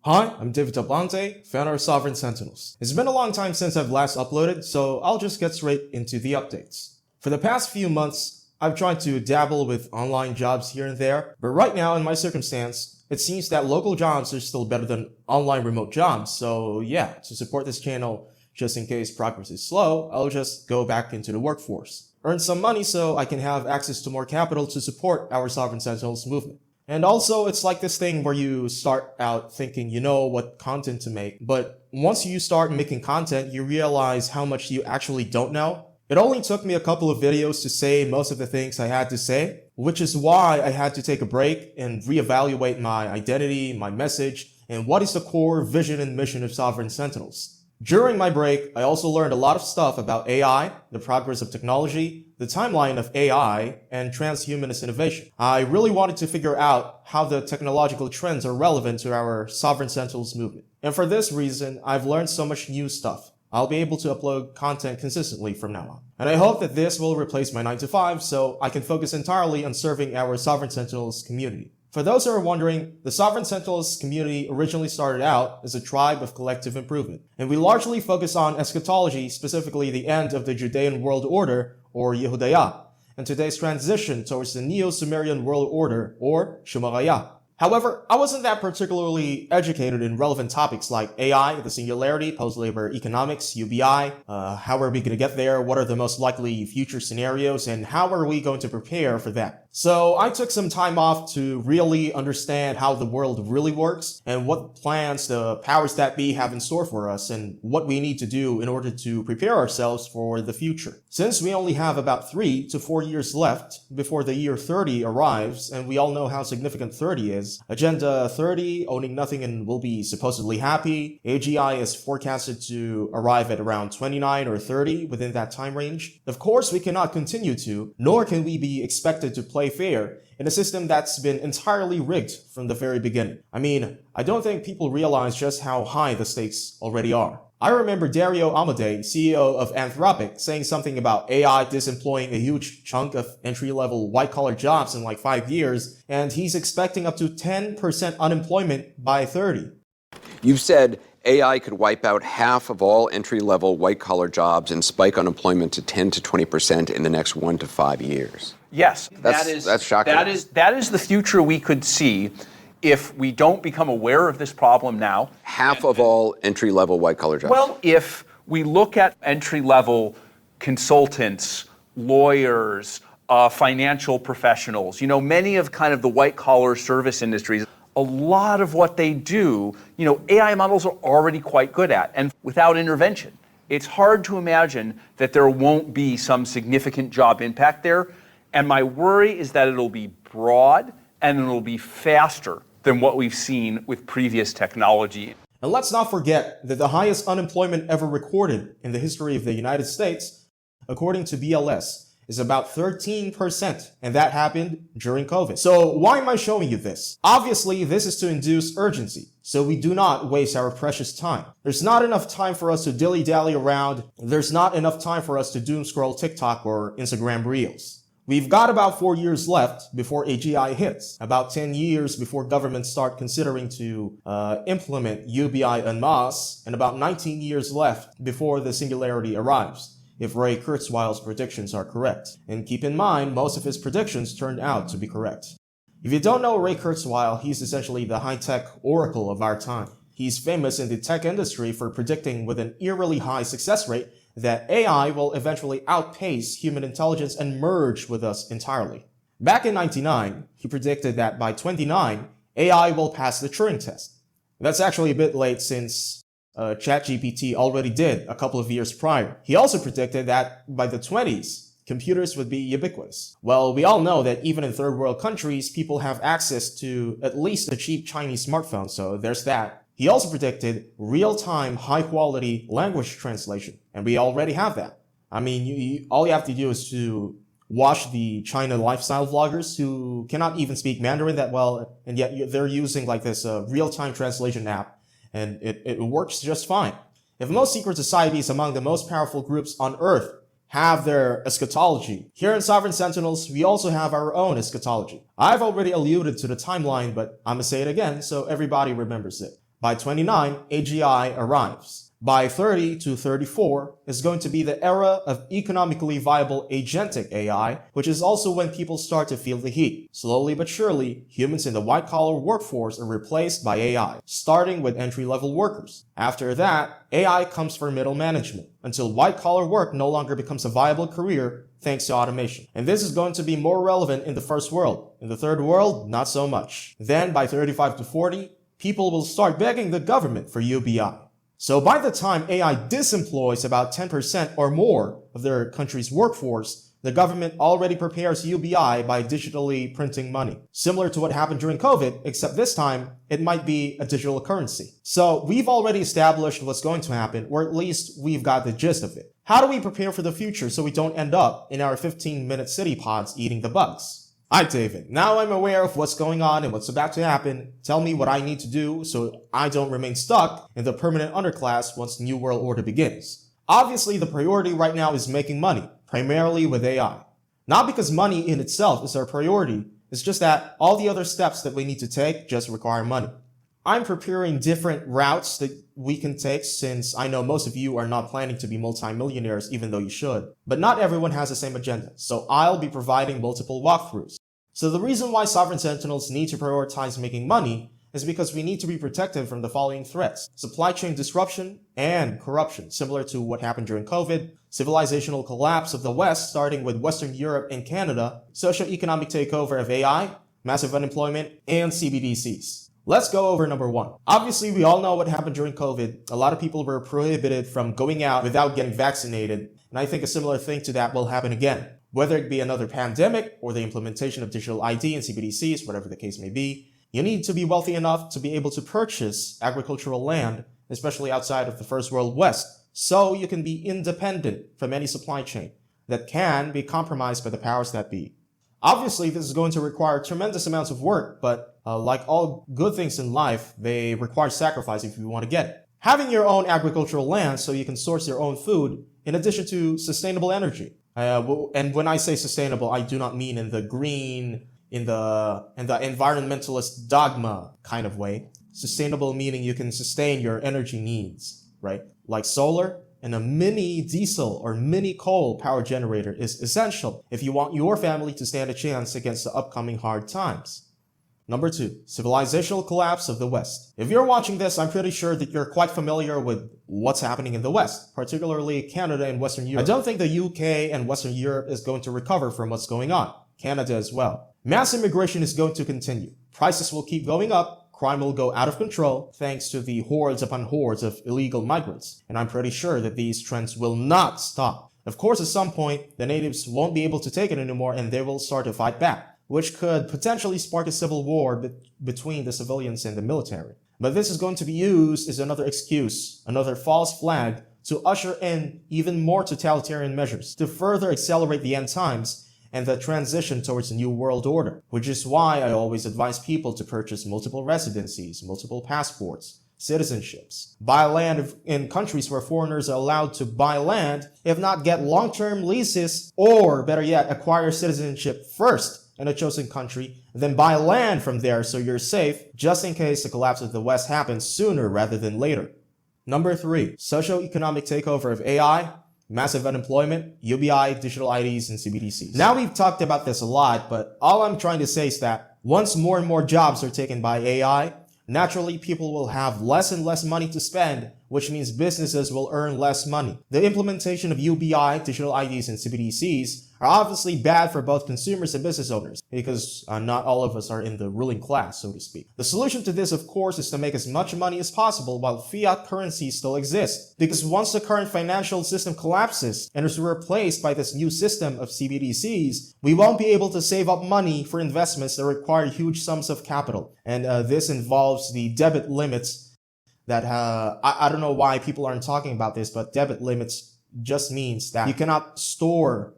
Hi, I'm David Tablante, founder of Sovereign Sentinels. It's been a long time since I've last uploaded, so I'll just get straight into the updates. For the past few months, I've tried to dabble with online jobs here and there, but right now in my circumstance, it seems that local jobs are still better than online remote jobs, so yeah, to support this channel, just in case progress is slow, I'll just go back into the workforce. Earn some money so I can have access to more capital to support our Sovereign Sentinels movement. And also, it's like this thing where you start out thinking you know what content to make, but once you start making content, you realize how much you actually don't know. It only took me a couple of videos to say most of the things I had to say, which is why I had to take a break and reevaluate my identity, my message, and what is the core vision and mission of Sovereign Sentinels. During my break, I also learned a lot of stuff about AI, the progress of technology, the timeline of AI, and transhumanist innovation. I really wanted to figure out how the technological trends are relevant to our Sovereign Sentinels movement. And for this reason, I've learned so much new stuff. I'll be able to upload content consistently from now on. And I hope that this will replace my 9 to 5 so I can focus entirely on serving our Sovereign Sentinels community. For those who are wondering, the Sovereign Sentinels community originally started out as a tribe of collective improvement, and we largely focus on eschatology, specifically the end of the Judean world order, or Yehudaya, and today's transition towards the Neo-Sumerian world order, or Shumaraya. However, I wasn't that particularly educated in relevant topics like AI, the singularity, post-labor economics, UBI, how are we going to get there, what are the most likely future scenarios, and how are we going to prepare for that. So I took some time off to really understand how the world really works and what plans the powers that be have in store for us and what we need to do in order to prepare ourselves for the future. Since we only have about 3 to 4 years left before the year 30 arrives, and we all know how significant 30 is, Agenda 30, owning nothing and will be supposedly happy, AGI is forecasted to arrive at around 29 or 30 within that time range. Of course, we cannot continue to, nor can we be expected to play fair in a system that's been entirely rigged from the very beginning. I mean, I don't think people realize just how high the stakes already are. I remember Dario Amodei, CEO of Anthropic, saying something about AI disemploying a huge chunk of entry-level white-collar jobs in like 5 years, and he's expecting up to 10% unemployment by 30. You've said AI could wipe out half of all entry-level white-collar jobs and spike unemployment to 10 to 20% in the next 1 to 5 years. Yes, that's shocking. That is the future we could see if we don't become aware of this problem now. Half of all entry-level white-collar jobs. Well, if we look at entry-level consultants, lawyers, financial professionals, many of kind of the white-collar service industries, a lot of what they do, AI models are already quite good at, and without intervention. It's hard to imagine that there won't be some significant job impact there, and my worry is that it'll be broad and it'll be faster than what we've seen with previous technology. And let's not forget that the highest unemployment ever recorded in the history of the United States, according to BLS, is about 13%, and that happened during COVID. So why am I showing you this? Obviously, this is to induce urgency, so we do not waste our precious time. There's not enough time for us to dilly-dally around. There's not enough time for us to doom scroll TikTok or Instagram Reels. We've got about 4 years left before AGI hits, about 10 years before governments start considering to implement UBI en masse, and about 19 years left before the singularity arrives, if Ray Kurzweil's predictions are correct. And keep in mind, most of his predictions turned out to be correct. If you don't know Ray Kurzweil, he's essentially the high-tech oracle of our time. He's famous in the tech industry for predicting with an eerily high success rate that AI will eventually outpace human intelligence and merge with us entirely. Back in 1999, he predicted that by 2029, AI will pass the Turing test. That's actually a bit late since ChatGPT already did a couple of years prior. He also predicted that by the 20s, computers would be ubiquitous. Well, we all know that even in third world countries, people have access to at least a cheap Chinese smartphone, so there's that. He also predicted real-time, high-quality language translation, and we already have that. I mean, all you have to do is to watch the China lifestyle vloggers who cannot even speak Mandarin that well, and yet they're using like this real-time translation app, and it works just fine. If most secret societies among the most powerful groups on Earth have their eschatology, here in Sovereign Sentinels, we also have our own eschatology. I've already alluded to the timeline, but I'm gonna say it again so everybody remembers it. By 29, AGI arrives. By 30 to 34 is going to be the era of economically viable agentic AI, which is also when people start to feel the heat. Slowly but surely, humans in the white-collar workforce are replaced by AI, starting with entry-level workers. After that, AI comes for middle management, until white-collar work no longer becomes a viable career thanks to automation. And this is going to be more relevant in the first world. In the third world, not so much. Then, by 35 to 40, people will start begging the government for UBI. So by the time AI disemploys about 10% or more of their country's workforce, the government already prepares UBI by digitally printing money. Similar to what happened during COVID, except this time, it might be a digital currency. So we've already established what's going to happen, or at least we've got the gist of it. How do we prepare for the future so we don't end up in our 15-minute city pods eating the bugs? Hi David, now I'm aware of what's going on and what's about to happen. Tell me what I need to do so I don't remain stuck in the permanent underclass once New World Order begins. Obviously, the priority right now is making money, primarily with AI. Not because money in itself is our priority, it's just that all the other steps that we need to take just require money. I'm preparing different routes that we can take since I know most of you are not planning to be multimillionaires even though you should. But not everyone has the same agenda, so I'll be providing multiple walkthroughs. So the reason why Sovereign Sentinels need to prioritize making money is because we need to be protected from the following threats: supply chain disruption and corruption, similar to what happened during COVID, civilizational collapse of the West starting with Western Europe and Canada, socio-economic takeover of AI, massive unemployment, and CBDCs. Let's go over number one. Obviously, we all know what happened during COVID. A lot of people were prohibited from going out without getting vaccinated, and I think a similar thing to that will happen again. Whether it be another pandemic or the implementation of digital ID and CBDCs, whatever the case may be, you need to be wealthy enough to be able to purchase agricultural land, especially outside of the First World West, so you can be independent from any supply chain that can be compromised by the powers that be. Obviously, this is going to require tremendous amounts of work, but like all good things in life, they require sacrifice if you want to get it. Having your own agricultural land so you can source your own food, in addition to sustainable energy. And when I say sustainable, I do not mean in the green, in the environmentalist dogma kind of way. Sustainable meaning you can sustain your energy needs, right? Like solar and a mini diesel or mini coal power generator is essential if you want your family to stand a chance against the upcoming hard times. Number two, civilizational collapse of the West. If you're watching this, I'm pretty sure that you're quite familiar with what's happening in the West, particularly Canada and Western Europe. I don't think the UK and Western Europe is going to recover from what's going on. Canada as well. Mass immigration is going to continue. Prices will keep going up. Crime will go out of control thanks to the hordes upon hordes of illegal migrants. And I'm pretty sure that these trends will not stop. Of course, at some point, the natives won't be able to take it anymore and they will start to fight back, which could potentially spark a civil war between the civilians and the military. But this is going to be used as another excuse, another false flag to usher in even more totalitarian measures to further accelerate the end times and the transition towards a new world order, which is why I always advise people to purchase multiple residencies, multiple passports, citizenships, buy land in countries where foreigners are allowed to buy land, if not get long-term leases, or better yet, acquire citizenship first in a chosen country, then buy land from there so you're safe, just in case the collapse of the West happens sooner rather than later. Number three, socio-economic takeover of AI, massive unemployment, UBI, digital IDs, and CBDCs. Now we've talked about this a lot, but all I'm trying to say is that once more and more jobs are taken by AI, naturally people will have less and less money to spend, which means businesses will earn less money. The implementation of UBI, digital IDs, and CBDCs are obviously bad for both consumers and business owners because not all of us are in the ruling class, so to speak. The solution to this, of course, is to make as much money as possible while fiat currency still exists. Because once the current financial system collapses and is replaced by this new system of CBDCs, we won't be able to save up money for investments that require huge sums of capital. And this involves the debit limits that I don't know why people aren't talking about this, but debit limits just means that you cannot store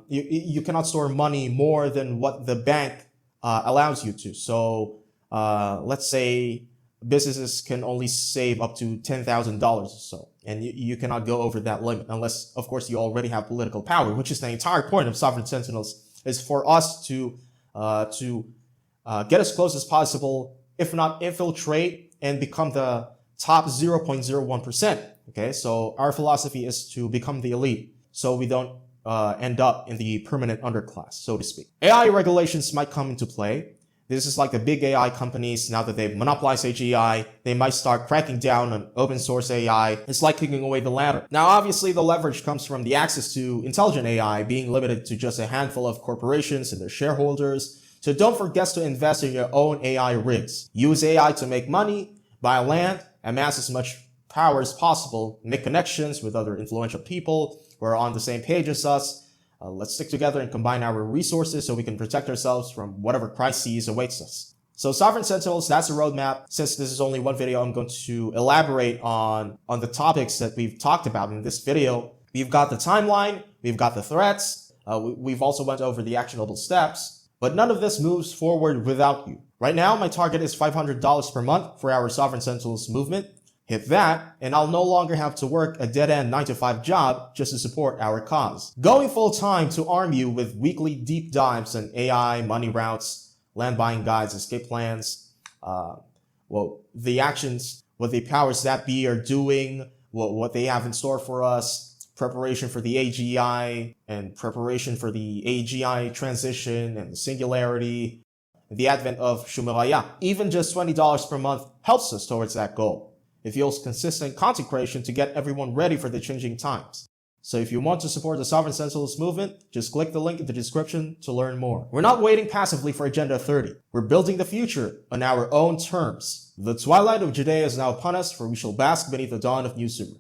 you cannot store money more than what the bank allows you to. So let's say businesses can only save up to $10,000 or so, and you cannot go over that limit unless, of course, you already have political power, which is the entire point of Sovereign Sentinels, is for us to get as close as possible, if not infiltrate, and become the top 0.01%. Okay, so our philosophy is to become the elite so we don't end up in the permanent underclass, so to speak. AI regulations might come into play. This is like the big AI companies, now that they've monopolized AGI, they might start cracking down on open source AI. It's like kicking away the ladder. Now, obviously, the leverage comes from the access to intelligent AI being limited to just a handful of corporations and their shareholders. So don't forget to invest in your own AI rigs. Use AI to make money, buy land, amass as much power as possible, make connections with other influential people who are on the same page as us. Let's stick together and combine our resources so we can protect ourselves from whatever crises awaits us. So Sovereign Sentinels, that's the roadmap. Since this is only one video, I'm going to elaborate on the topics that we've talked about in this video. We've got the timeline, we've got the threats, we've also went over the actionable steps, but none of this moves forward without you. Right now, my target is $500 per month for our Sovereign Sentinels movement. Hit that, and I'll no longer have to work a dead-end 9-to-5 job just to support our cause. Going full-time to arm you with weekly deep dives on AI, money routes, land buying guides, escape plans, the actions, what the powers that be are doing, what they have in store for us, preparation for the AGI, and preparation for the AGI transition and the singularity, the advent of Shumaraya. Even just $20 per month helps us towards that goal. It fuels consistent content creation to get everyone ready for the changing times. So if you want to support the Sovereign Sentinels movement, just click the link in the description to learn more. We're not waiting passively for Agenda 30. We're building the future on our own terms. The twilight of Judea is now upon us, for we shall bask beneath the dawn of New Super.